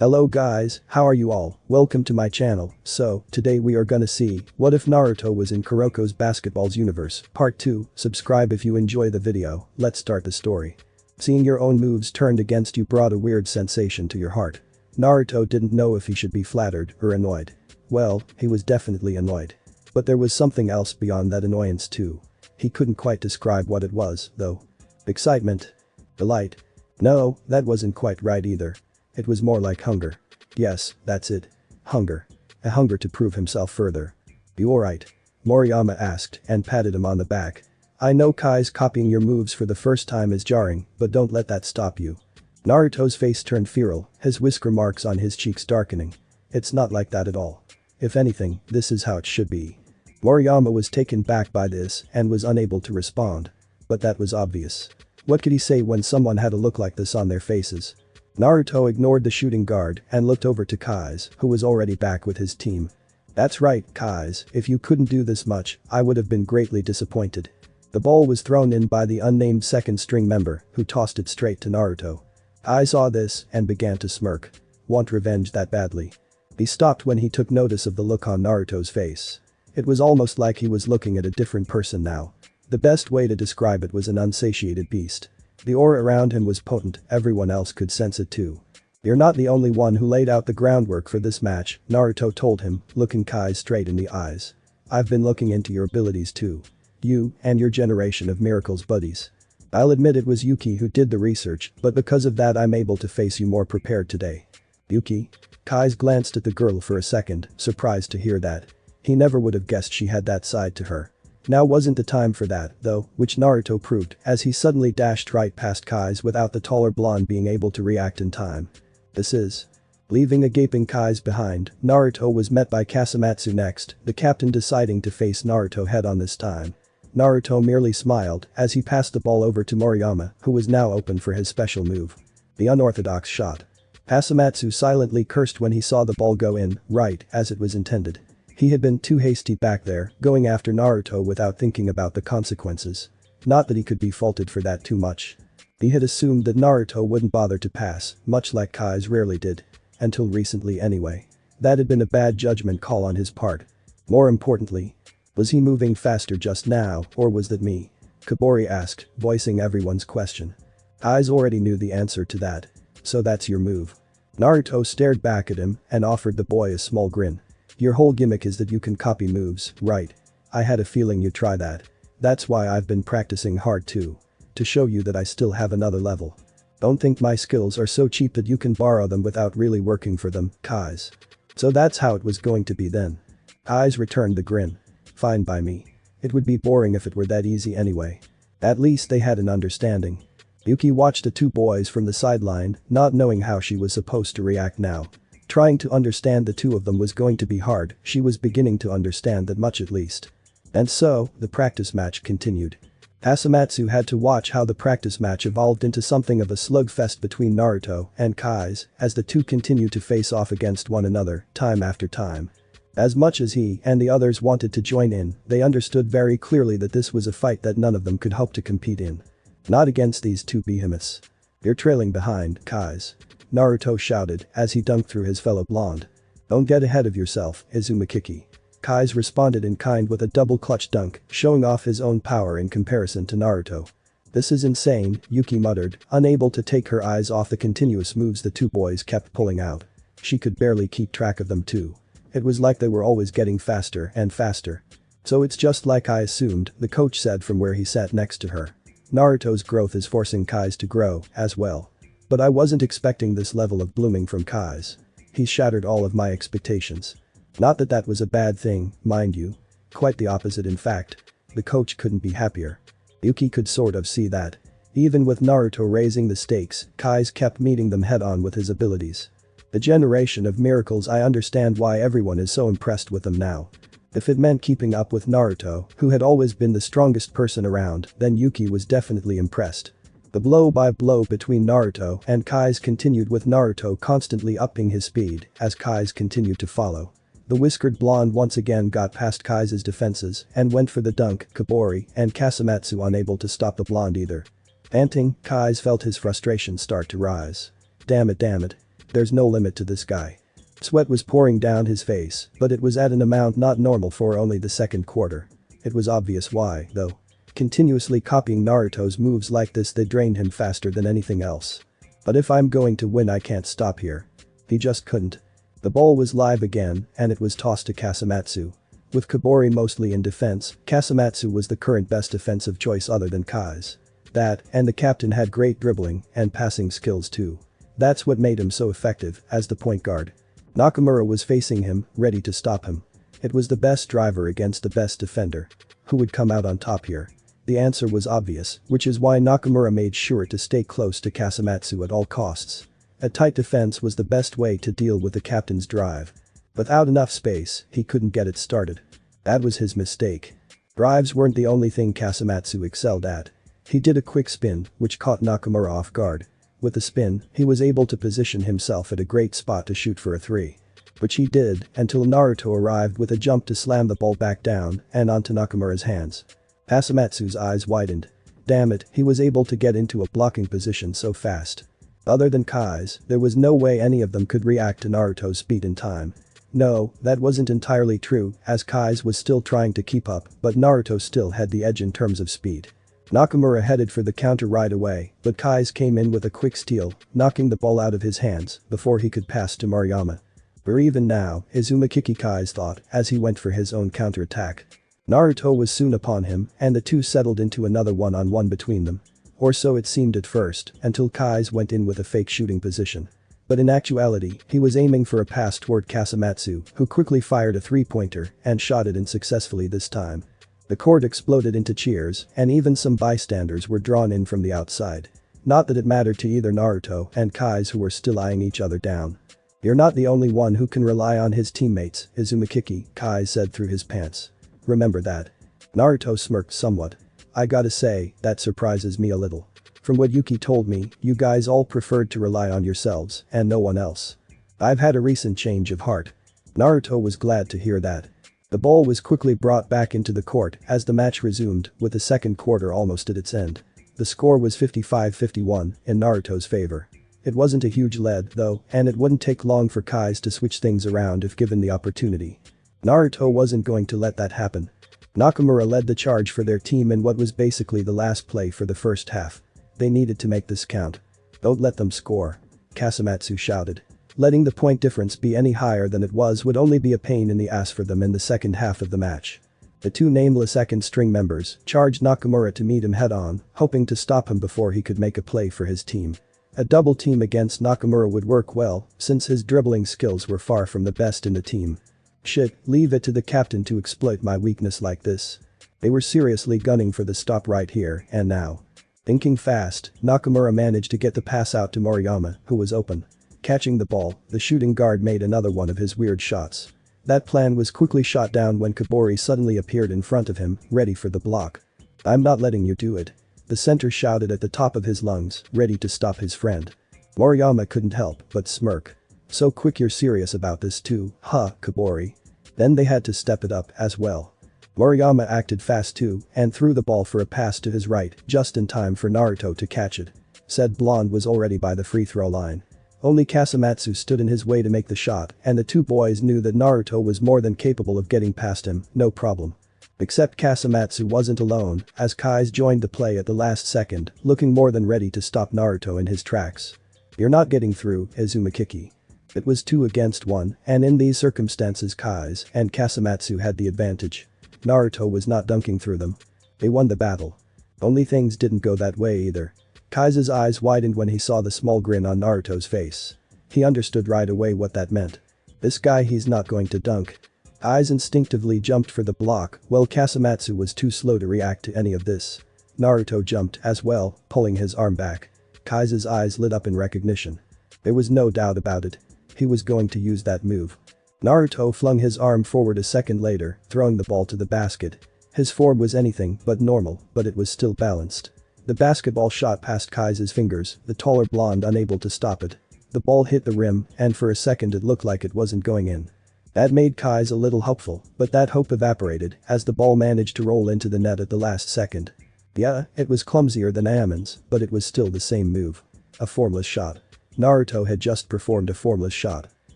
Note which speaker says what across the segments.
Speaker 1: Hello guys, how are you all? Welcome to my channel. So, today we are gonna see, what if Naruto was in Kuroko's basketball's universe, part 2, subscribe if you enjoy the video, let's start the story. Seeing your own moves turned against you brought a weird sensation to your heart. Naruto didn't know if he should be flattered or annoyed. Well, he was definitely annoyed. But there was something else beyond that annoyance too. He couldn't quite describe what it was, though. Excitement? Delight? No, that wasn't quite right either. It was more like hunger. Yes, that's it. Hunger. A hunger to prove himself further. You alright? Moriyama asked and patted him on the back. I know Kai's copying your moves for the first time is jarring, but don't let that stop you. Naruto's face turned feral, his whisker marks on his cheeks darkening. It's not like that at all. If anything, this is how it should be. Moriyama was taken back by this and was unable to respond. But that was obvious. What could he say when someone had a look like this on their faces? Naruto ignored the shooting guard and looked over to Kai's, who was already back with his team. That's right, Kai's, if you couldn't do this much, I would have been greatly disappointed. The ball was thrown in by the unnamed second-string member, who tossed it straight to Naruto. Kai saw this and began to smirk. Want revenge that badly. He stopped when he took notice of the look on Naruto's face. It was almost like he was looking at a different person now. The best way to describe it was an unsatiated beast. The aura around him was potent, everyone else could sense it too. You're not the only one who laid out the groundwork for this match, Naruto told him, looking Kai straight in the eyes. I've been looking into your abilities too. You and your generation of miracles buddies. I'll admit it was Yuki who did the research, but because of that I'm able to face you more prepared today. Yuki? Kai's glanced at the girl for a second, surprised to hear that. He never would have guessed she had that side to her. Now wasn't the time for that, though, which Naruto proved as he suddenly dashed right past Kai's without the taller blonde being able to react in time. This is. Leaving a gaping Kai's behind, Naruto was met by Kasamatsu next, the captain deciding to face Naruto head-on this time. Naruto merely smiled as he passed the ball over to Moriyama, who was now open for his special move. The unorthodox shot. Kasamatsu silently cursed when he saw the ball go in, right as it was intended. He had been too hasty back there, going after Naruto without thinking about the consequences. Not that he could be faulted for that too much. He had assumed that Naruto wouldn't bother to pass, much like Kai's rarely did. Until recently anyway. That had been a bad judgment call on his part. More importantly, was he moving faster just now, or was that me? Kibori asked, voicing everyone's question. Kai's already knew the answer to that. So that's your move. Naruto stared back at him and offered the boy a small grin. Your whole gimmick is that you can copy moves, right? I had a feeling you'd try that. That's why I've been practicing hard too. To show you that I still have another level. Don't think my skills are so cheap that you can borrow them without really working for them, Kai's. So that's how it was going to be then. Kai's returned the grin. Fine by me. It would be boring if it were that easy anyway. At least they had an understanding. Yuki watched the two boys from the sideline, not knowing how she was supposed to react now. Trying to understand the two of them was going to be hard, she was beginning to understand that much at least. And so, the practice match continued. Kasamatsu had to watch how the practice match evolved into something of a slugfest between Naruto and Kai's as the two continued to face off against one another, time after time. As much as he and the others wanted to join in, they understood very clearly that this was a fight that none of them could hope to compete in. Not against these two behemoths. You're trailing behind, Kai's. Naruto shouted as he dunked through his fellow blonde. Don't get ahead of yourself, Izumakiki. Kai's responded in kind with a double clutch dunk, showing off his own power in comparison to Naruto. This is insane, Yuki muttered, unable to take her eyes off the continuous moves the two boys kept pulling out. She could barely keep track of them too. It was like they were always getting faster and faster. So it's just like I assumed, the coach said from where he sat next to her. Naruto's growth is forcing Kai's to grow, as well. But I wasn't expecting this level of blooming from Kai's. He's shattered all of my expectations. Not that that was a bad thing, mind you. Quite the opposite in fact. The coach couldn't be happier. Yuki could sort of see that. Even with Naruto raising the stakes, Kai's kept meeting them head-on with his abilities. The generation of miracles, I understand why everyone is so impressed with them now. If it meant keeping up with Naruto, who had always been the strongest person around, then Yuki was definitely impressed. The blow-by-blow between Naruto and Kai's continued with Naruto constantly upping his speed as Kai's continued to follow. The whiskered blonde once again got past Kai's defenses and went for the dunk, Kibori and Kasamatsu unable to stop the blonde either. Panting, Kai's felt his frustration start to rise. Damn it. There's no limit to this guy. Sweat was pouring down his face, but it was at an amount not normal for only the second quarter. It was obvious why, though. Continuously copying Naruto's moves like this, they drained him faster than anything else. But if I'm going to win, I can't stop here. He just couldn't. The ball was live again, and it was tossed to Kasamatsu. With Kibori mostly in defense, Kasamatsu was the current best defensive choice other than Kai's. That, and the captain had great dribbling and passing skills too. That's what made him so effective as the point guard. Nakamura was facing him, ready to stop him. It was the best driver against the best defender. Who would come out on top here? The answer was obvious, which is why Nakamura made sure to stay close to Kasamatsu at all costs. A tight defense was the best way to deal with the captain's drive. Without enough space, he couldn't get it started. That was his mistake. Drives weren't the only thing Kasamatsu excelled at. He did a quick spin, which caught Nakamura off guard. With the spin, he was able to position himself at a great spot to shoot for a three. Which he did, until Naruto arrived with a jump to slam the ball back down and onto Nakamura's hands. Kasamatsu's eyes widened. Damn it, he was able to get into a blocking position so fast. Other than Kai's, there was no way any of them could react to Naruto's speed in time. No, that wasn't entirely true, as Kai's was still trying to keep up, but Naruto still had the edge in terms of speed. Nakamura headed for the counter right away, but Kai's came in with a quick steal, knocking the ball out of his hands before he could pass to Maruyama. We're even now, Izumakiki Kai's thought as he went for his own counterattack. Naruto was soon upon him, and the two settled into another one-on-one between them. Or so it seemed at first, until Kai's went in with a fake shooting position. But in actuality, he was aiming for a pass toward Kasamatsu, who quickly fired a three-pointer and shot it in successfully this time. The court exploded into cheers, and even some bystanders were drawn in from the outside. Not that it mattered to either Naruto and Kai's, who were still eyeing each other down. You're not the only one who can rely on his teammates, Izumakiki, Kai said through his pants. Remember that. Naruto smirked somewhat. I gotta say, that surprises me a little. From what Yuki told me, you guys all preferred to rely on yourselves and no one else. I've had a recent change of heart. Naruto was glad to hear that. The ball was quickly brought back into the court as the match resumed, with the second quarter almost at its end. The score was 55-51 in Naruto's favor. It wasn't a huge lead, though, and it wouldn't take long for Kai's to switch things around if given the opportunity. Naruto wasn't going to let that happen. Nakamura led the charge for their team in what was basically the last play for the first half. They needed to make this count. Don't let them score. Kasamatsu shouted. Letting the point difference be any higher than it was would only be a pain in the ass for them in the second half of the match. The two nameless second-string members charged Nakamura to meet him head-on, hoping to stop him before he could make a play for his team. A double team against Nakamura would work well, since his dribbling skills were far from the best in the team. Shit, leave it to the captain to exploit my weakness like this. They were seriously gunning for the stop right here and now. Thinking fast, Nakamura managed to get the pass out to Maruyama, who was open. Catching the ball, the shooting guard made another one of his weird shots. That plan was quickly shot down when Kibori suddenly appeared in front of him, ready for the block. I'm not letting you do it. The center shouted at the top of his lungs, ready to stop his friend. Maruyama couldn't help but smirk. So quick you're serious about this too, huh, Kibori? Then they had to step it up as well. Maruyama acted fast too and threw the ball for a pass to his right just in time for Naruto to catch it. Said blonde was already by the free throw line. Only Kasamatsu stood in his way to make the shot, and the two boys knew that Naruto was more than capable of getting past him, no problem. Except Kasamatsu wasn't alone, as Kai's joined the play at the last second, looking more than ready to stop Naruto in his tracks. You're not getting through, Izumakiki. It was 2 against 1, and in these circumstances Kai's and Kasamatsu had the advantage. Naruto was not dunking through them. They won the battle. Only things didn't go that way either. Kai's eyes widened when he saw the small grin on Naruto's face. He understood right away what that meant. This guy, he's not going to dunk. Kai's instinctively jumped for the block, while Kasamatsu was too slow to react to any of this. Naruto jumped as well, pulling his arm back. Kai's eyes lit up in recognition. There was no doubt about it. He was going to use that move. Naruto flung his arm forward a second later, throwing the ball to the basket. His form was anything but normal, but it was still balanced. The basketball shot past Kai's fingers, the taller blonde unable to stop it. The ball hit the rim, and for a second it looked like it wasn't going in. That made Kai's a little hopeful, but that hope evaporated as the ball managed to roll into the net at the last second. Yeah, it was clumsier than Amon's, but it was still the same move. A formless shot. Naruto had just performed a formless shot.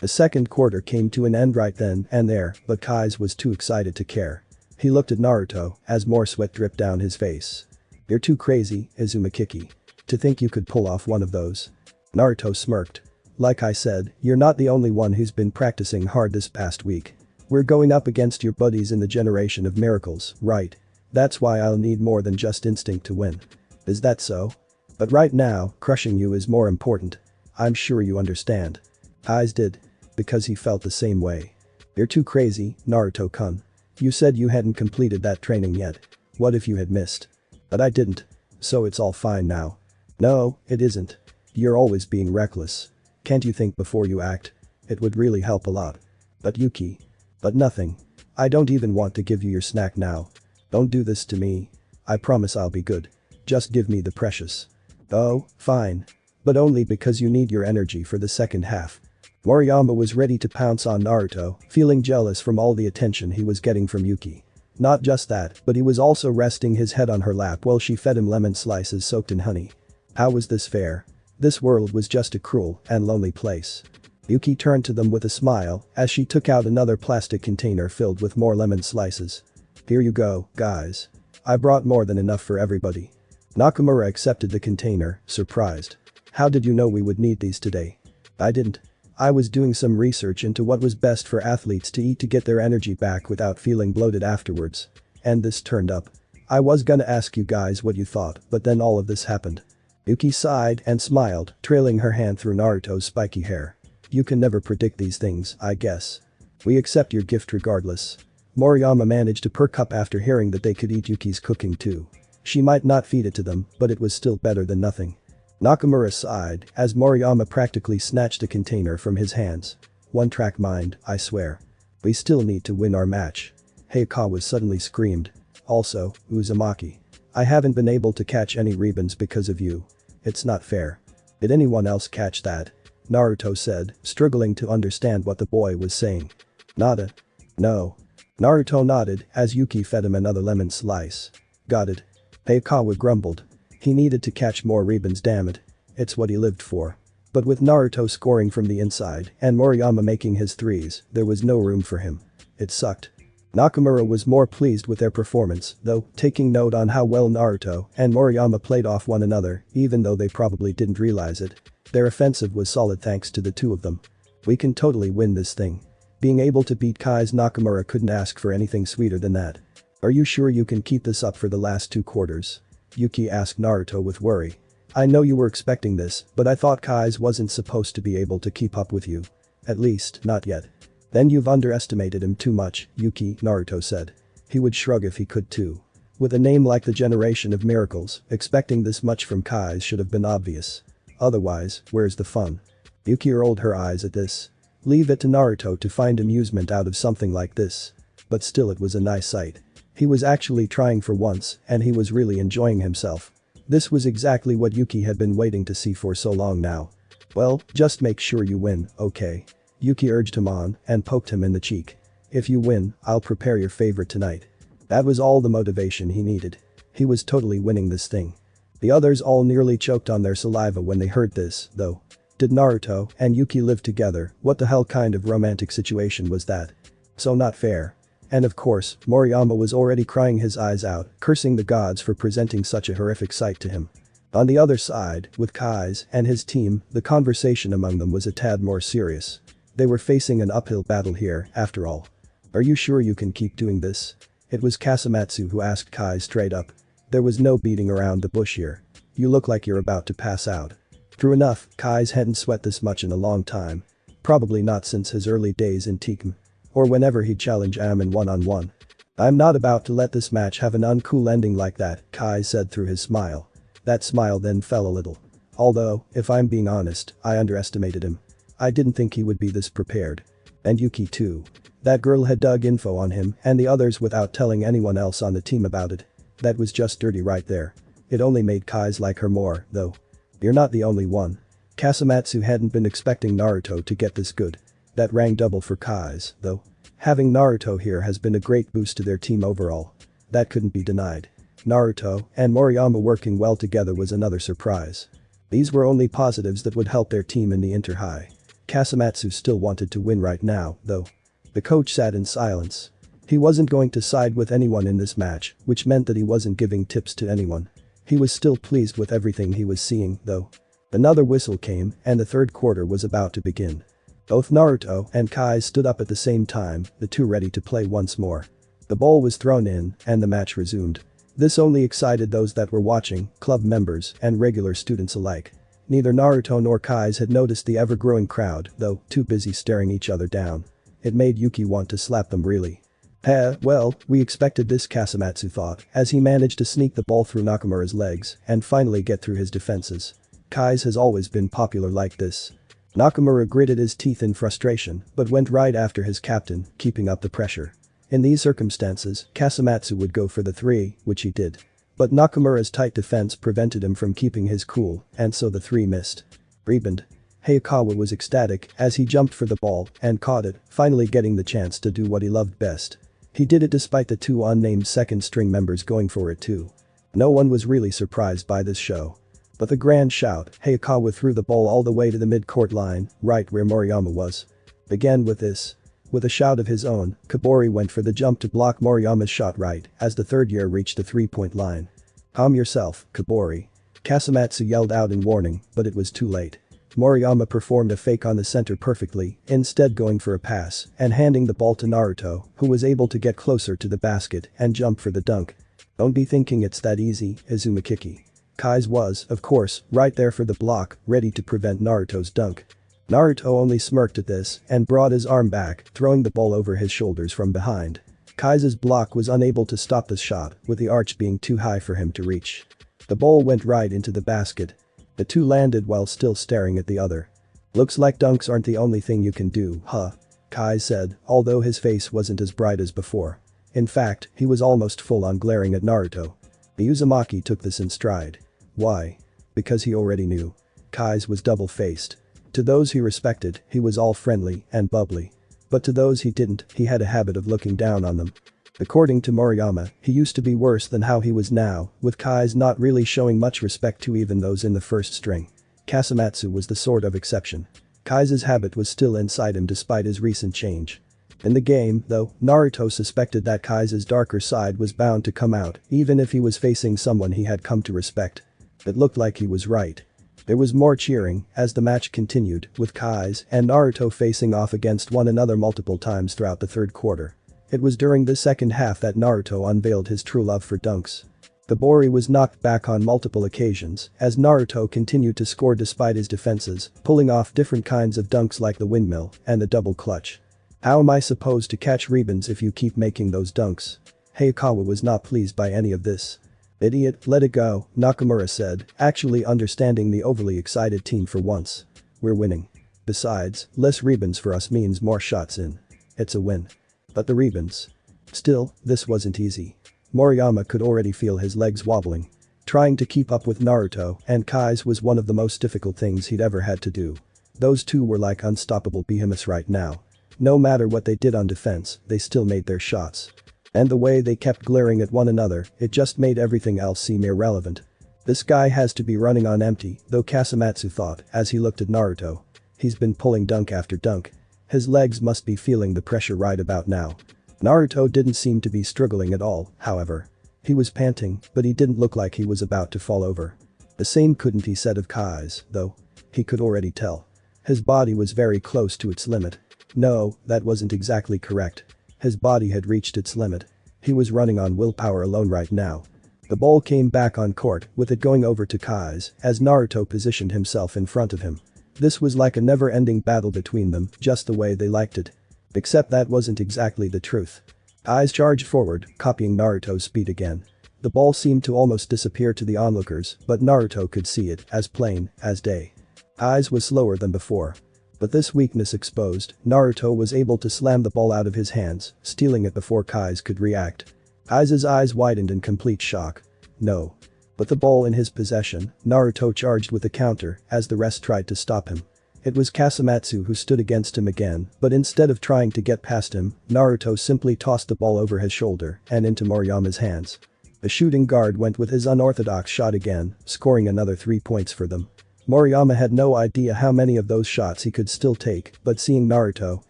Speaker 1: The second quarter came to an end right then and there, but Kai's was too excited to care. He looked at Naruto as more sweat dripped down his face. "You're too crazy, Izumakiki. To think you could pull off one of those." Naruto smirked. "Like I said, you're not the only one who's been practicing hard this past week. We're going up against your buddies in the generation of miracles, right? That's why I'll need more than just instinct to win. Is that so? But right now, crushing you is more important. I'm sure you understand." Kai's did. Because he felt the same way. "You're too crazy, Naruto-kun. You said you hadn't completed that training yet. What if you had missed?" "But I didn't. So it's all fine now." "No, it isn't. You're always being reckless. Can't you think before you act? It would really help a lot." "But Yuki." "But nothing. I don't even want to give you your snack now. Don't do this to me. I promise I'll be good. Just give me the precious." "Oh, fine. But only because you need your energy for the second half." Moriyama was ready to pounce on Naruto, feeling jealous from all the attention he was getting from Yuki. Not just that, but he was also resting his head on her lap while she fed him lemon slices soaked in honey. How was this fair? This world was just a cruel and lonely place. Yuki turned to them with a smile as she took out another plastic container filled with more lemon slices. "Here you go, guys. I brought more than enough for everybody." Nakamura accepted the container, surprised. "How did you know we would need these today?" "I didn't. I was doing some research into what was best for athletes to eat to get their energy back without feeling bloated afterwards. And this turned up. I was gonna ask you guys what you thought, but then all of this happened." Yuki sighed and smiled, trailing her hand through Naruto's spiky hair. "You can never predict these things, I guess. We accept your gift regardless." Moriyama managed to perk up after hearing that they could eat Yuki's cooking too. She might not feed it to them, but it was still better than nothing. Nakamura sighed as Moriyama practically snatched the container from his hands. "One-track mind, I swear. We still need to win our match." Hayakawa suddenly screamed. "Also, Uzumaki. I haven't been able to catch any ribbons because of you. It's not fair." "Did anyone else catch that?" Naruto said, struggling to understand what the boy was saying. "Nada. No." Naruto nodded as Yuki fed him another lemon slice. "Got it." Hayakawa grumbled. He needed to catch more ribbons, damn it. It's what he lived for. But with Naruto scoring from the inside and Moriyama making his threes, there was no room for him. It sucked. Nakamura was more pleased with their performance, though, taking note on how well Naruto and Moriyama played off one another, even though they probably didn't realize it. Their offensive was solid thanks to the two of them. "We can totally win this thing." Being able to beat Kai's Nakamura couldn't ask for anything sweeter than that. "Are you sure you can keep this up for the last two quarters?" Yuki asked Naruto with worry. "I know you were expecting this, but I thought Kai's wasn't supposed to be able to keep up with you. At least, not yet." "Then you've underestimated him too much, Yuki," Naruto said. He would shrug if he could too. With a name like the Generation of Miracles, expecting this much from Kai's should have been obvious. Otherwise, where's the fun? Yuki rolled her eyes at this. Leave it to Naruto to find amusement out of something like this. But still it was a nice sight. He was actually trying for once, and he was really enjoying himself. This was exactly what Yuki had been waiting to see for so long now. "Well, just make sure you win, okay?" Yuki urged him on and poked him in the cheek. "If you win, I'll prepare your favorite tonight." That was all the motivation he needed. He was totally winning this thing. The others all nearly choked on their saliva when they heard this, though. Did Naruto and Yuki live together? What the hell kind of romantic situation was that? So not fair. And of course, Moriyama was already crying his eyes out, cursing the gods for presenting such a horrific sight to him. On the other side, with Kai's and his team, the conversation among them was a tad more serious. They were facing an uphill battle here, after all. "Are you sure you can keep doing this?" It was Kasamatsu who asked Kai straight up. There was no beating around the bush here. "You look like you're about to pass out." True enough, Kai's hadn't sweat this much in a long time. Probably not since his early days in Tekken. Or whenever he'd challenge Amin one-on-one. "I'm not about to let this match have an uncool ending like that," Kai said through his smile. That smile then fell a little. "Although, if I'm being honest, I underestimated him. I didn't think he would be this prepared. And Yuki too. That girl had dug info on him and the others without telling anyone else on the team about it. That was just dirty right there. It only made Kai's like her more, though." "You're not the only one." Kasamatsu hadn't been expecting Naruto to get this good. That rang double for Kai's, though. Having Naruto here has been a great boost to their team overall. That couldn't be denied. Naruto and Moriyama working well together was another surprise. These were only positives that would help their team in the inter-high. Kasamatsu still wanted to win right now, though. The coach sat in silence. He wasn't going to side with anyone in this match, which meant that he wasn't giving tips to anyone. He was still pleased with everything he was seeing, though. Another whistle came, and the third quarter was about to begin. Both Naruto and Kai stood up at the same time, the two ready to play once more. The ball was thrown in, and the match resumed. This only excited those that were watching, club members and regular students alike. Neither Naruto nor Kai's had noticed the ever-growing crowd, though, too busy staring each other down. It made Yuki want to slap them really. Well, we expected this, Kasamatsu thought, as he managed to sneak the ball through Nakamura's legs and finally get through his defenses. Kai's has always been popular like this. Nakamura gritted his teeth in frustration but went right after his captain, keeping up the pressure. In these circumstances, Kasamatsu would go for the three, which he did. But Nakamura's tight defense prevented him from keeping his cool, and so the three missed. Rebound. Hayakawa was ecstatic as he jumped for the ball and caught it, finally getting the chance to do what he loved best. He did it despite the two unnamed second-string members going for it too. No one was really surprised by this show. But the grand shout, Hayakawa threw the ball all the way to the mid-court line, right where Moriyama was. Again with this. With a shout of his own, Kibori went for the jump to block Moriyama's shot right as the third year reached the three-point line. "Calm yourself, Kibori." Kasamatsu yelled out in warning, but it was too late. Moriyama performed a fake on the center perfectly, instead going for a pass and handing the ball to Naruto, who was able to get closer to the basket and jump for the dunk. "Don't be thinking it's that easy, Izumakiki." Kai's was, of course, right there for the block, ready to prevent Naruto's dunk. Naruto only smirked at this and brought his arm back, throwing the ball over his shoulders from behind. Kai's block was unable to stop the shot, with the arch being too high for him to reach. The ball went right into the basket. The two landed while still staring at the other. "Looks like dunks aren't the only thing you can do, huh?" Kai said, although his face wasn't as bright as before. In fact, he was almost full on glaring at Naruto. Uzumaki took this in stride. Why? Because he already knew. Kai's was double-faced. To those he respected, he was all friendly and bubbly. But to those he didn't, he had a habit of looking down on them. According to Moriyama, he used to be worse than how he was now, with Kai's not really showing much respect to even those in the first string. Kasamatsu was the sort of exception. Kai's habit was still inside him despite his recent change. In the game, though, Naruto suspected that Kai's darker side was bound to come out, even if he was facing someone he had come to respect. It looked like he was right. There was more cheering as the match continued, with Kai's and Naruto facing off against one another multiple times throughout the third quarter. It was during the second half that Naruto unveiled his true love for dunks. Kibori was knocked back on multiple occasions as Naruto continued to score despite his defenses, pulling off different kinds of dunks like the windmill and the double clutch. "How am I supposed to catch rebounds if you keep making those dunks?" Hayakawa was not pleased by any of this. "Idiot, let it go," Nakamura said, actually understanding the overly excited team for once. "We're winning. Besides, less rebounds for us means more shots in. It's a win." But the rebounds. Still, this wasn't easy. Moriyama could already feel his legs wobbling. Trying to keep up with Naruto and Kai's was one of the most difficult things he'd ever had to do. Those two were like unstoppable behemoths right now. No matter what they did on defense, they still made their shots. And the way they kept glaring at one another, it just made everything else seem irrelevant. This guy has to be running on empty, though Kasamatsu thought as he looked at Naruto. He's been pulling dunk after dunk. His legs must be feeling the pressure right about now. Naruto didn't seem to be struggling at all, however. He was panting, but he didn't look like he was about to fall over. The same couldn't be said of Kai's, though. He could already tell. His body was very close to its limit. No, that wasn't exactly correct. His body had reached its limit. He was running on willpower alone right now. The ball came back on court, with it going over to Kai's as Naruto positioned himself in front of him. This was like a never-ending battle between them, just the way they liked it. Except that wasn't exactly the truth. Kai's charged forward, copying Naruto's speed again. The ball seemed to almost disappear to the onlookers, but Naruto could see it as plain as day. Kai's was slower than before. But this weakness exposed, Naruto was able to slam the ball out of his hands, stealing it before Kai's could react. Kai's eyes widened in complete shock. No. But the ball in his possession, Naruto charged with a counter as the rest tried to stop him. It was Kasamatsu who stood against him again, but instead of trying to get past him, Naruto simply tossed the ball over his shoulder and into Moriyama's hands. The shooting guard went with his unorthodox shot again, scoring another 3 points for them. Moriyama had no idea how many of those shots he could still take, but seeing Naruto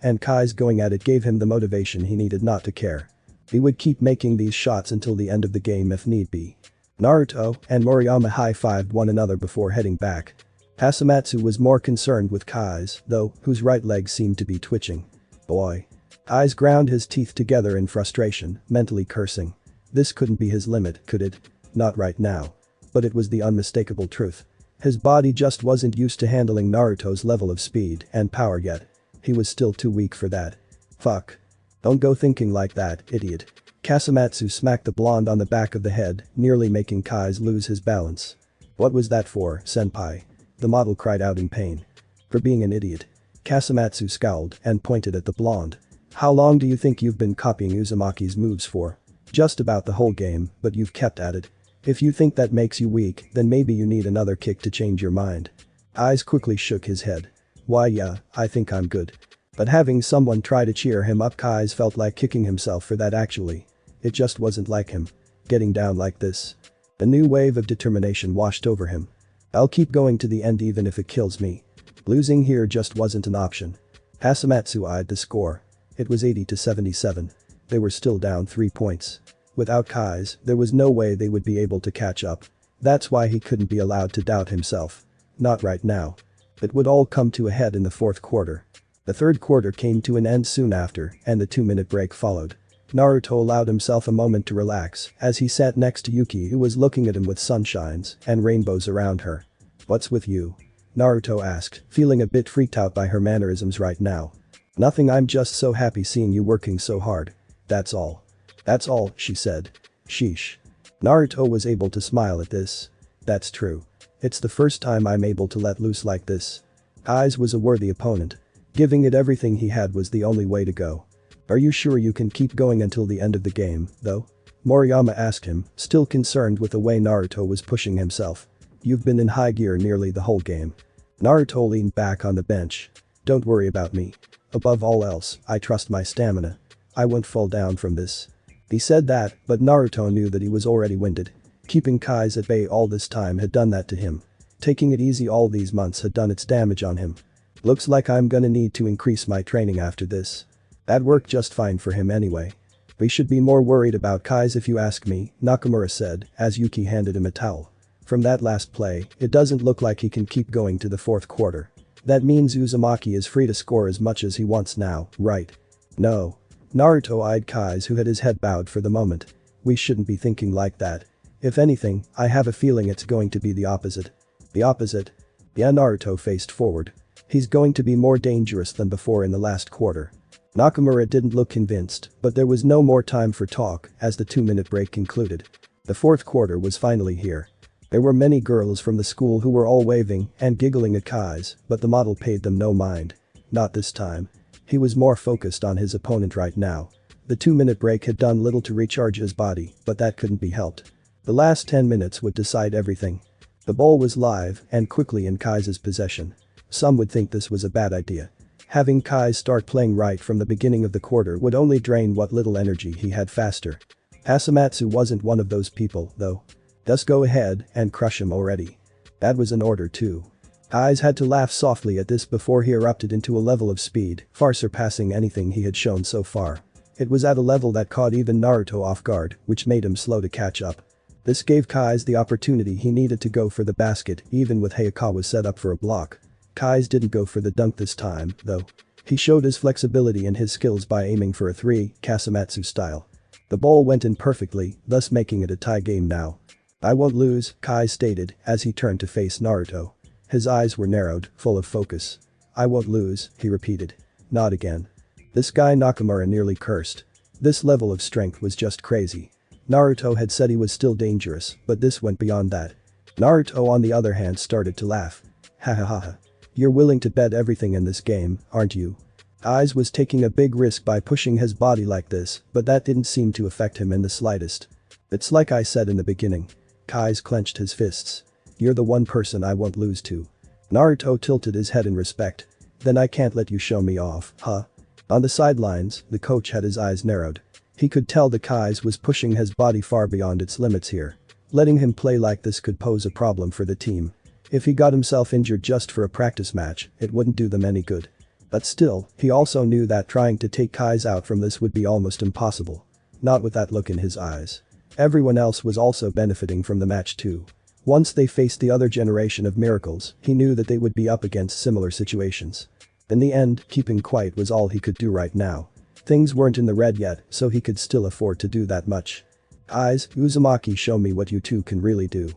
Speaker 1: and Kai's going at it gave him the motivation he needed not to care. He would keep making these shots until the end of the game if need be. Naruto and Moriyama high-fived one another before heading back. Hasamatsu was more concerned with Kai's, though, whose right leg seemed to be twitching. Boy. Kai's ground his teeth together in frustration, mentally cursing. This couldn't be his limit, could it? Not right now. But it was the unmistakable truth. His body just wasn't used to handling Naruto's level of speed and power yet. He was still too weak for that. Fuck. Don't go thinking like that, idiot. Kasamatsu smacked the blonde on the back of the head, nearly making Kai's lose his balance. What was that for, senpai? The model cried out in pain. For being an idiot. Kasamatsu scowled and pointed at the blonde. How long do you think you've been copying Uzumaki's moves for? Just about the whole game, but you've kept at it. If you think that makes you weak, then maybe you need another kick to change your mind. Eyes quickly shook his head. Why yeah, I think I'm good. But having someone try to cheer him up, Kai's felt like kicking himself for that actually. It just wasn't like him. Getting down like this. A new wave of determination washed over him. I'll keep going to the end even if it kills me. Losing here just wasn't an option. Hasamatsu eyed the score. It was 80-77. They were still down 3 points. Without Kai's, there was no way they would be able to catch up. That's why he couldn't be allowed to doubt himself. Not right now. It would all come to a head in the fourth quarter. The third quarter came to an end soon after, and the 2-minute break followed. Naruto allowed himself a moment to relax as he sat next to Yuki, who was looking at him with sunshines and rainbows around her. What's with you? Naruto asked, feeling a bit freaked out by her mannerisms right now. Nothing, I'm just so happy seeing you working so hard. That's all. That's all, she said. Sheesh. Naruto was able to smile at this. That's true. It's the first time I'm able to let loose like this. Kai's was a worthy opponent. Giving it everything he had was the only way to go. Are you sure you can keep going until the end of the game, though? Moriyama asked him, still concerned with the way Naruto was pushing himself. You've been in high gear nearly the whole game. Naruto leaned back on the bench. Don't worry about me. Above all else, I trust my stamina. I won't fall down from this. He said that, but Naruto knew that he was already winded. Keeping Kai's at bay all this time had done that to him. Taking it easy all these months had done its damage on him. Looks like I'm gonna need to increase my training after this. That worked just fine for him anyway. We should be more worried about Kai's if you ask me, Nakamura said, as Yuki handed him a towel. From that last play, it doesn't look like he can keep going to the fourth quarter. That means Uzumaki is free to score as much as he wants now, right? No. Naruto eyed Kai's, who had his head bowed for the moment. We shouldn't be thinking like that. If anything, I have a feeling it's going to be the opposite. The opposite? Yeah, Naruto faced forward. He's going to be more dangerous than before in the last quarter. Nakamura didn't look convinced, but there was no more time for talk as the 2-minute break concluded. The fourth quarter was finally here. There were many girls from the school who were all waving and giggling at Kai's, but the model paid them no mind. Not this time. He was more focused on his opponent right now. The 2-minute break had done little to recharge his body, but that couldn't be helped. The last 10 minutes would decide everything. The ball was live and quickly in Kai's possession. Some would think this was a bad idea. Having Kai's start playing right from the beginning of the quarter would only drain what little energy he had faster. Hasamatsu wasn't one of those people, though. Just go ahead and crush him already. That was an order too. Kai's had to laugh softly at this before he erupted into a level of speed far surpassing anything he had shown so far. It was at a level that caught even Naruto off guard, which made him slow to catch up. This gave Kai's the opportunity he needed to go for the basket even with Hayakawa set up for a block. Kai's didn't go for the dunk this time, though. He showed his flexibility and his skills by aiming for a 3, Kasamatsu style. The ball went in perfectly, thus making it a tie game now. I won't lose, Kai stated as he turned to face Naruto. His eyes were narrowed, full of focus. I won't lose, he repeated. Not again. This guy Nakamura nearly cursed. This level of strength was just crazy. Naruto had said he was still dangerous, but this went beyond that. Naruto on the other hand started to laugh. Ha ha ha ha. You're willing to bet everything in this game, aren't you? Aiz was taking a big risk by pushing his body like this, but that didn't seem to affect him in the slightest. It's like I said in the beginning. Kai's clenched his fists. You're the one person I won't lose to. Naruto tilted his head in respect. Then I can't let you show me off, huh? On the sidelines, the coach had his eyes narrowed. He could tell that Kai's was pushing his body far beyond its limits here. Letting him play like this could pose a problem for the team. If he got himself injured just for a practice match, it wouldn't do them any good. But still, he also knew that trying to take Kai's out from this would be almost impossible. Not with that look in his eyes. Everyone else was also benefiting from the match too. Once they faced the other generation of miracles, he knew that they would be up against similar situations. In the end, keeping quiet was all he could do right now. Things weren't in the red yet, so he could still afford to do that much. Eyes, Uzumaki, show me what you two can really do.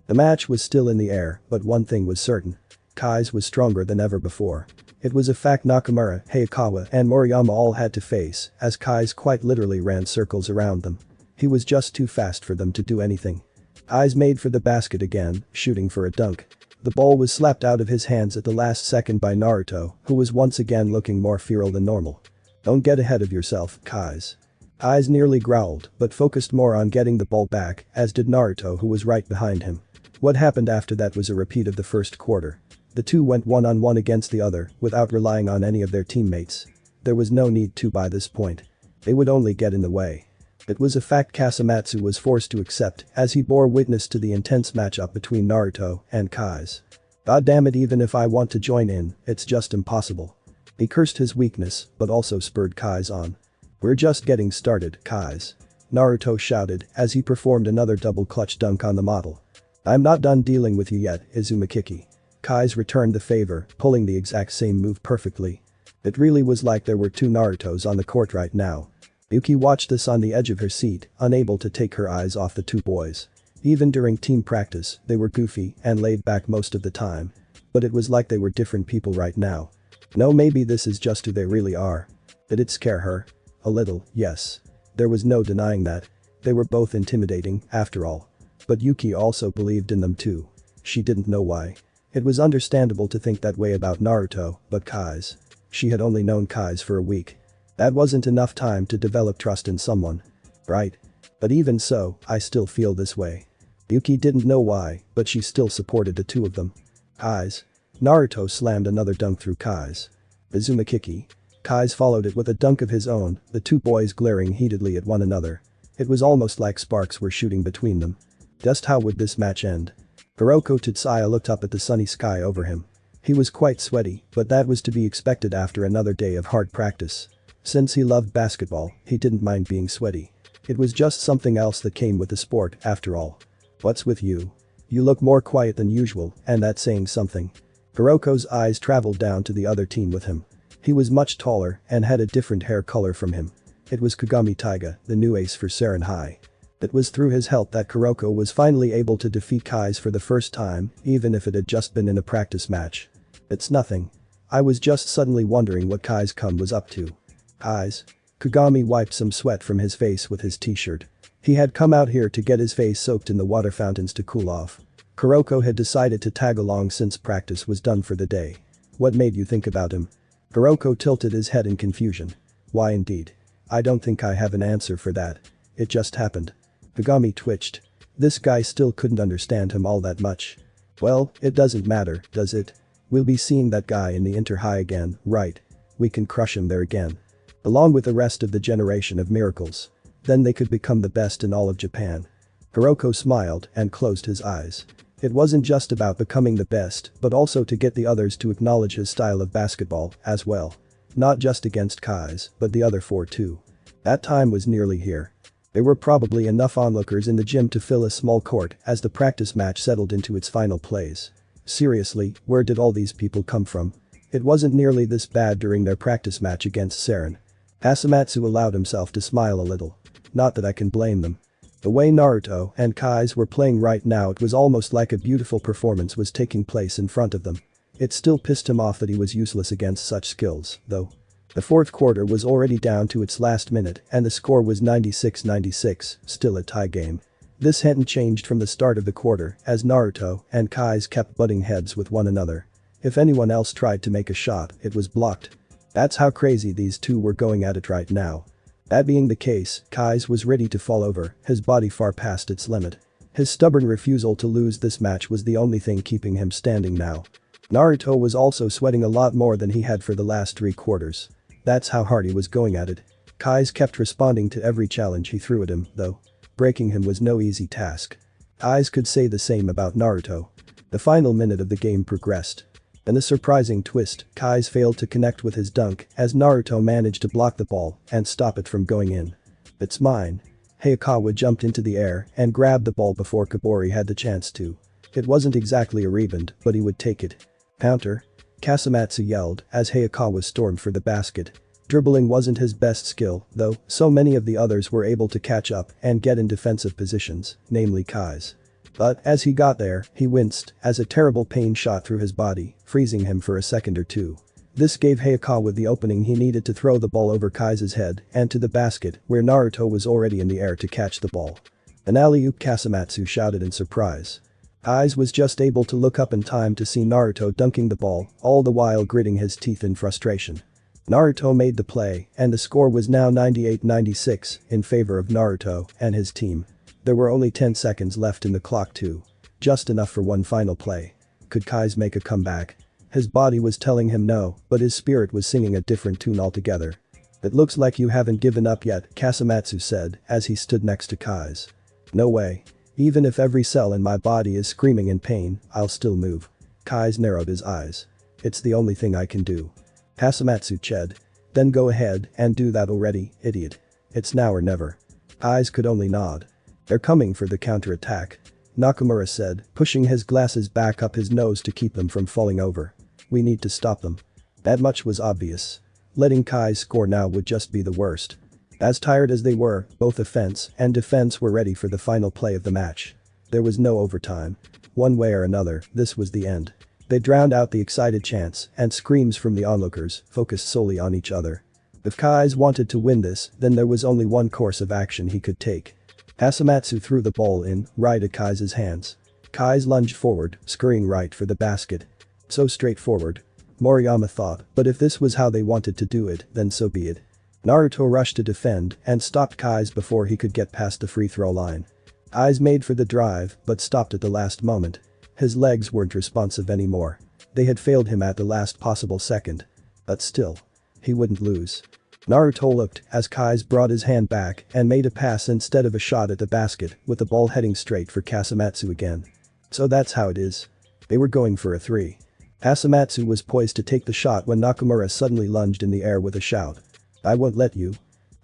Speaker 1: The match was still in the air, but one thing was certain. Kai's was stronger than ever before. It was a fact Nakamura, Hayakawa, and Moriyama all had to face, as Kai's quite literally ran circles around them. He was just too fast for them to do anything. Eyes made for the basket again, shooting for a dunk. The ball was slapped out of his hands at the last second by Naruto, who was once again looking more feral than normal. Don't get ahead of yourself, Kai's. Eyes nearly growled, but focused more on getting the ball back, as did Naruto, who was right behind him. What happened after that was a repeat of the first quarter. The two went one-on-one against the other, without relying on any of their teammates. There was no need to by this point. They would only get in the way. It was a fact Kasamatsu was forced to accept, as he bore witness to the intense matchup between Naruto and Kai's. God damn it, even if I want to join in, it's just impossible. He cursed his weakness, but also spurred Kai's on. We're just getting started, Kai's. Naruto shouted as he performed another double clutch dunk on the model. I'm not done dealing with you yet, Izumaki. Kai's returned the favor, pulling the exact same move perfectly. It really was like there were two Narutos on the court right now. Yuki watched this on the edge of her seat, unable to take her eyes off the two boys. Even during team practice, they were goofy and laid back most of the time. But it was like they were different people right now. No, maybe this is just who they really are. Did it scare her? A little, yes. There was no denying that. They were both intimidating, after all. But Yuki also believed in them too. She didn't know why. It was understandable to think that way about Naruto, but Kai's. She had only known Kai's for a week. That wasn't enough time to develop trust in someone. Right? But even so, I still feel this way. Yuki didn't know why, but she still supported the two of them. Kai's. Naruto slammed another dunk through Kai's. Izumaki. Kai's followed it with a dunk of his own, the two boys glaring heatedly at one another. It was almost like sparks were shooting between them. Just how would this match end? Kuroko Tsuchiya looked up at the sunny sky over him. He was quite sweaty, but that was to be expected after another day of hard practice. Since he loved basketball, he didn't mind being sweaty. It was just something else that came with the sport, after all. What's with you? You look more quiet than usual, and that's saying something. Kuroko's eyes traveled down to the other team with him. He was much taller and had a different hair color from him. It was Kagami Taiga, the new ace for Seirin High. It was through his help that Kuroko was finally able to defeat Kai's for the first time, even if it had just been in a practice match. It's nothing. I was just suddenly wondering what Kai's come was up to. Kai's. Kagami wiped some sweat from his face with his t-shirt. He had come out here to get his face soaked in the water fountains to cool off. Kuroko had decided to tag along since practice was done for the day. What made you think about him? Kuroko tilted his head in confusion. Why indeed? I don't think I have an answer for that. It just happened. Kagami twitched. This guy still couldn't understand him all that much. Well, it doesn't matter, does it? We'll be seeing that guy in the Inter-High again, right? We can crush him there again. Along with the rest of the generation of miracles. Then they could become the best in all of Japan. Kuroko smiled and closed his eyes. It wasn't just about becoming the best, but also to get the others to acknowledge his style of basketball, as well. Not just against Kai's, but the other four too. That time was nearly here. There were probably enough onlookers in the gym to fill a small court as the practice match settled into its final plays. Seriously, where did all these people come from? It wasn't nearly this bad during their practice match against Seirin. Kasamatsu allowed himself to smile a little. Not that I can blame them. The way Naruto and Kai's were playing right now, it was almost like a beautiful performance was taking place in front of them. It still pissed him off that he was useless against such skills, though. The fourth quarter was already down to its last minute and the score was 96-96, still a tie game. This hadn't changed from the start of the quarter as Naruto and Kai's kept butting heads with one another. If anyone else tried to make a shot, it was blocked. That's how crazy these two were going at it right now. That being the case, Kai's was ready to fall over, his body far past its limit. His stubborn refusal to lose this match was the only thing keeping him standing now. Naruto was also sweating a lot more than he had for the last 3 quarters. That's how hard he was going at it. Kai's kept responding to every challenge he threw at him, though. Breaking him was no easy task. Kai's could say the same about Naruto. The final minute of the game progressed. In a surprising twist, Kai's failed to connect with his dunk as Naruto managed to block the ball and stop it from going in. "It's mine." Hayakawa jumped into the air and grabbed the ball before Kibori had the chance to. It wasn't exactly a rebound, but he would take it. "Counter?" Kasamatsu yelled as Hayakawa stormed for the basket. Dribbling wasn't his best skill, though, so many of the others were able to catch up and get in defensive positions, namely Kai's. But as he got there, he winced as a terrible pain shot through his body, freezing him for a second or two. This gave Hayakawa the opening he needed to throw the ball over Kai's head and to the basket where Naruto was already in the air to catch the ball. "An alley-oop," Kasamatsu shouted in surprise. Kai's was just able to look up in time to see Naruto dunking the ball, all the while gritting his teeth in frustration. Naruto made the play, and the score was now 98-96 in favor of Naruto and his team. There were only 10 seconds left in the clock too. Just enough for one final play. Could Kai's make a comeback? His body was telling him no, but his spirit was singing a different tune altogether. "It looks like you haven't given up yet," Kasamatsu said as he stood next to Kai's. "No way. Even if every cell in my body is screaming in pain, I'll still move." Kai's narrowed his eyes. "It's the only thing I can do." Kasamatsu chid. "Then go ahead and do that already, idiot. It's now or never." Kai's could only nod. "They're coming for the counterattack," Nakamura said, pushing his glasses back up his nose to keep them from falling over. "We need to stop them." That much was obvious. Letting Kai's score now would just be the worst. As tired as they were, both offense and defense were ready for the final play of the match. There was no overtime. One way or another, this was the end. They drowned out the excited chants and screams from the onlookers, focused solely on each other. If Kai's wanted to win this, then there was only one course of action he could take. Kasamatsu threw the ball in, right at Kai's hands. Kai's lunged forward, scurrying right for the basket. So straightforward. Moriyama thought, but if this was how they wanted to do it, then so be it. Naruto rushed to defend and stopped Kai's before he could get past the free throw line. Kai's made for the drive, but stopped at the last moment. His legs weren't responsive anymore. They had failed him at the last possible second. But still. He wouldn't lose. Naruto looked as Kai's brought his hand back and made a pass instead of a shot at the basket, with the ball heading straight for Kasamatsu again. So that's how it is. They were going for a three. Kasamatsu was poised to take the shot when Nakamura suddenly lunged in the air with a shout. "I won't let you."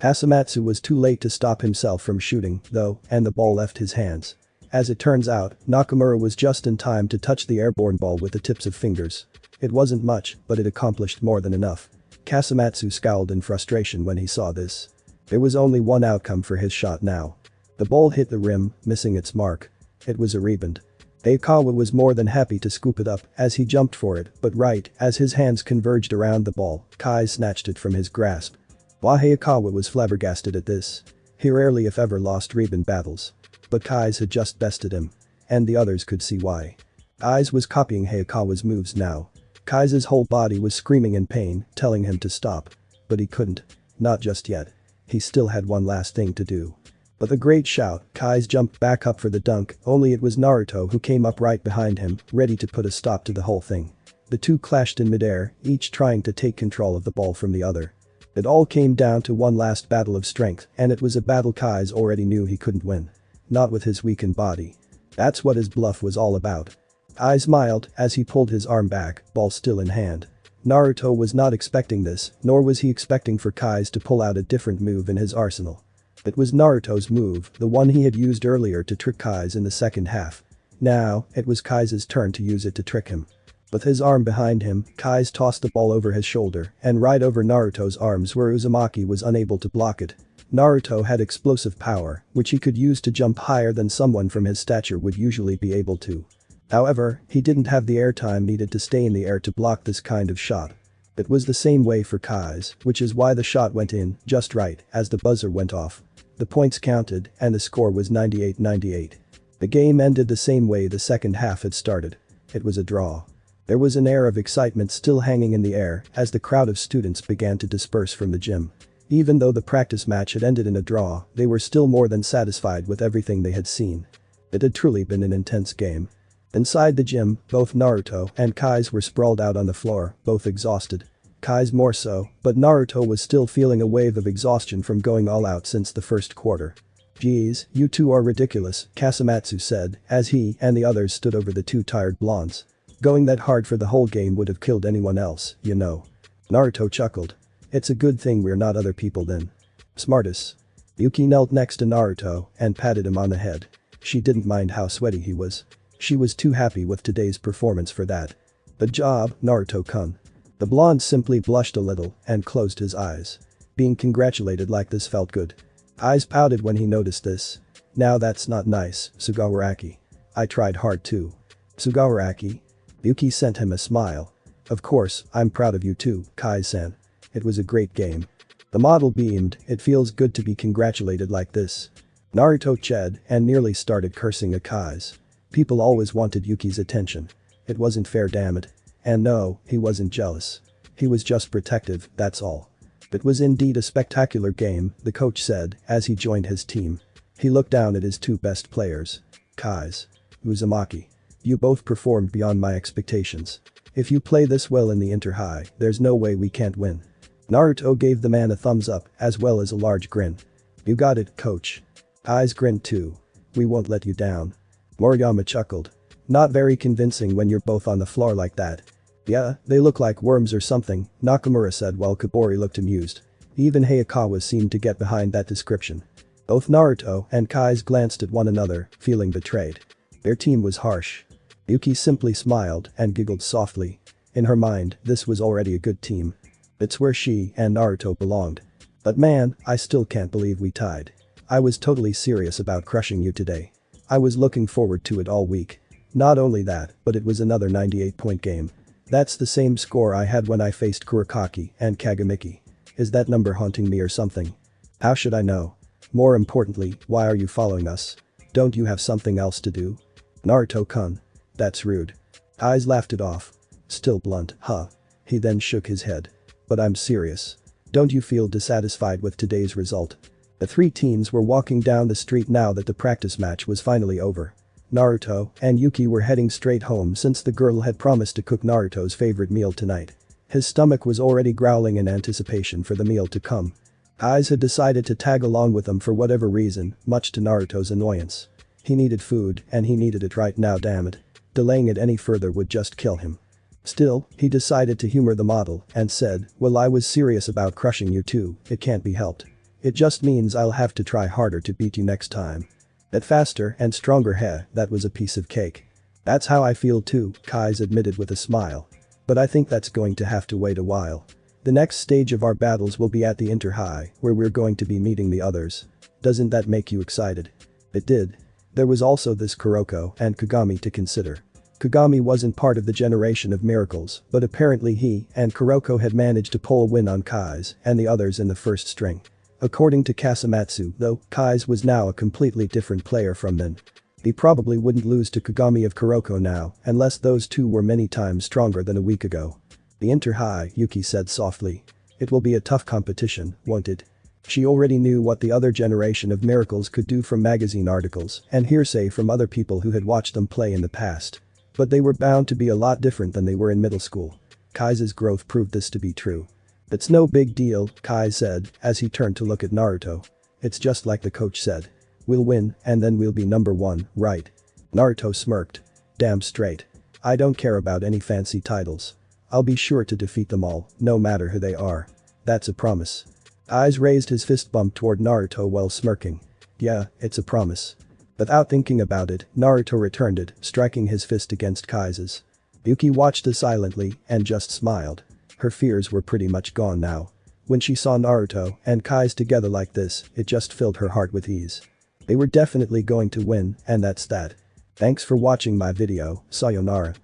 Speaker 1: Kasamatsu was too late to stop himself from shooting, though, and the ball left his hands. As it turns out, Nakamura was just in time to touch the airborne ball with the tips of fingers. It wasn't much, but it accomplished more than enough. Kasamatsu scowled in frustration when he saw this. There was only one outcome for his shot now. The ball hit the rim, missing its mark. It was a rebound. Hayakawa was more than happy to scoop it up as he jumped for it, but right as his hands converged around the ball, Kai snatched it from his grasp. Hayakawa was flabbergasted at this. He rarely if ever lost rebound battles. But Kai's had just bested him. And the others could see why. Kai's was copying Hayakawa's moves now. Kai's whole body was screaming in pain, telling him to stop. But he couldn't. Not just yet. He still had one last thing to do. With a great shout, Kai's jumped back up for the dunk, only it was Naruto who came up right behind him, ready to put a stop to the whole thing. The two clashed in midair, each trying to take control of the ball from the other. It all came down to one last battle of strength, and it was a battle Kai's already knew he couldn't win. Not with his weakened body. That's what his bluff was all about. Kai smiled as he pulled his arm back, ball still in hand. Naruto was not expecting this, nor was he expecting for Kai's to pull out a different move in his arsenal. It was Naruto's move, the one he had used earlier to trick Kai's in the second half. Now, it was Kai's turn to use it to trick him. With his arm behind him, Kai's tossed the ball over his shoulder and right over Naruto's arms where Uzumaki was unable to block it. Naruto had explosive power, which he could use to jump higher than someone from his stature would usually be able to. However, he didn't have the airtime needed to stay in the air to block this kind of shot. It was the same way for Kai's, which is why the shot went in just right as the buzzer went off. The points counted and the score was 98-98. The game ended the same way the second half had started. It was a draw. There was an air of excitement still hanging in the air as the crowd of students began to disperse from the gym. Even though the practice match had ended in a draw, they were still more than satisfied with everything they had seen. It had truly been an intense game. Inside the gym, both Naruto and Kai's were sprawled out on the floor, both exhausted. Kai's more so, but Naruto was still feeling a wave of exhaustion from going all out since the first quarter. Geez, you two are ridiculous, Kasamatsu said, as he and the others stood over the two tired blondes. Going that hard for the whole game would have killed anyone else, you know. Naruto chuckled. It's a good thing we're not other people then. Smartest. Yuki knelt next to Naruto and patted him on the head. She didn't mind how sweaty he was. She was too happy with today's performance for that. Good job, Naruto-kun. The blonde simply blushed a little and closed his eyes. Being congratulated like this felt good. Eyes pouted when he noticed this. Now that's not nice, Sugawaraki. I tried hard too. Sugawaraki? Yuki sent him a smile. Of course, I'm proud of you too, Kai-san. It was a great game. The model beamed, it feels good to be congratulated like this. Naruto ched and nearly started cursing at Kai's. People always wanted Yuki's attention. It wasn't fair, damn it. And no, he wasn't jealous. He was just protective, that's all. It was indeed a spectacular game, the coach said as he joined his team. He looked down at his two best players. Kai's. Uzumaki. You both performed beyond my expectations. If you play this well in the inter-high, there's no way we can't win. Naruto gave the man a thumbs up as well as a large grin. You got it, coach. Kai's grinned too. We won't let you down. Moriyama chuckled. Not very convincing when you're both on the floor like that. Yeah, they look like worms or something, Nakamura said while Kibori looked amused. Even Hayakawa seemed to get behind that description. Both Naruto and Kai's glanced at one another, feeling betrayed. Their team was harsh. Yuki simply smiled and giggled softly. In her mind, this was already a good team. It's where she and Naruto belonged. But man, I still can't believe we tied. I was totally serious about crushing you today. I was looking forward to it all week. Not only that, but it was another 98-point game. That's the same score I had when I faced Kuroko and Kagamiki. Is that number haunting me or something? How should I know? More importantly, why are you following us? Don't you have something else to do? Naruto-kun. That's rude. Eyes laughed it off. Still blunt, huh? He then shook his head. But I'm serious. Don't you feel dissatisfied with today's result? The three teens were walking down the street now that the practice match was finally over. Naruto and Yuki were heading straight home since the girl had promised to cook Naruto's favorite meal tonight. His stomach was already growling in anticipation for the meal to come. Aiz had decided to tag along with them for whatever reason, much to Naruto's annoyance. He needed food and he needed it right now, damn it. Delaying it any further would just kill him. Still, he decided to humor the model and said, well, I was serious about crushing you too, it can't be helped. It just means I'll have to try harder to beat you next time. That faster and stronger, that was a piece of cake. That's how I feel too, Kai's admitted with a smile. But I think that's going to have to wait a while. The next stage of our battles will be at the inter-high, where we're going to be meeting the others. Doesn't that make you excited? It did. There was also this Kuroko and Kagami to consider. Kagami wasn't part of the generation of miracles, but apparently he and Kuroko had managed to pull a win on Kai's and the others in the first string. According to Kasamatsu, though, Kai's was now a completely different player from then. He probably wouldn't lose to Kagami of Kuroko now, unless those two were many times stronger than a week ago. The inter-high, Yuki said softly. It will be a tough competition, won't it? She already knew what the other generation of miracles could do from magazine articles and hearsay from other people who had watched them play in the past. But they were bound to be a lot different than they were in middle school. Kai's growth proved this to be true. It's no big deal, Kai said as he turned to look at Naruto. It's just like the coach said. We'll win and then we'll be number one, right? Naruto smirked. Damn straight. I don't care about any fancy titles. I'll be sure to defeat them all, no matter who they are. That's a promise. Aiz raised his fist bump toward Naruto while smirking. Yeah, it's a promise. Without thinking about it, Naruto returned it, striking his fist against Kai's. Yuki watched this silently and just smiled. Her fears were pretty much gone now. When she saw Naruto and Kai's together like this, it just filled her heart with ease. They were definitely going to win, and that's that. Thanks for watching my video, sayonara.